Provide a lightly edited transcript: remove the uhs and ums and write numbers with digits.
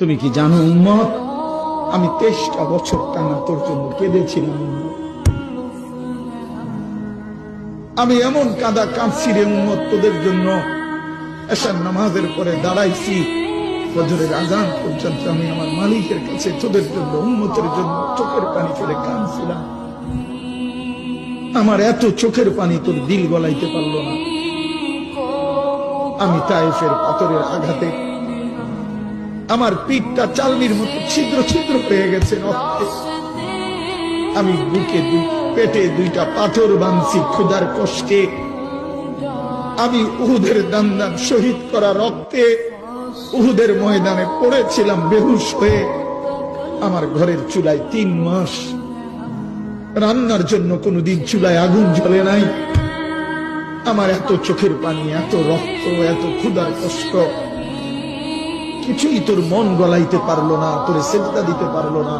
তুমি কি জানো উম্মত, আমি 23টা বছর টানা তোর জন্য কেঁদেছিলাম। আমি এমন কাঁদা কাঁদছি রে উম্মত তোদের জন্য। এশার নামাজের পরে দাঁড়াইছি, ফজরের আযান পর্যন্ত আমি আমার মালিকের কাছে তোদের জন্য, উম্মতের জন্য চোখের পানি ফেলে কাঁদছিলাম। আমার এত চোখের পানি তোর দিল গলাইতে পারলো না। আমি তায়েফের পাথরের আঘাতে আমার পিঠটা চালনির মতো ছিদ্র ছিদ্র হয়ে গেছে রক্তে। আমি বুকে পেটে 2টা পাথর বাঁধছি ক্ষুধার কষ্টে। আমি উহুদের দান শহীদ করা রক্তে উহুদের ময়দানে পড়েছিলাম বেহুশ হয়ে। আমার ঘরের চুলায় 3 মাস রান্নার জন্য কোনোদিন চুলায় আগুন জ্বলে নাই। আমার এত চোখের পানি, এত রক্ত, এত ক্ষুধার কষ্ট, কিছুই তোর মন গলাইতে পারলো না, তোরে সেজদা দিতে পারলো না।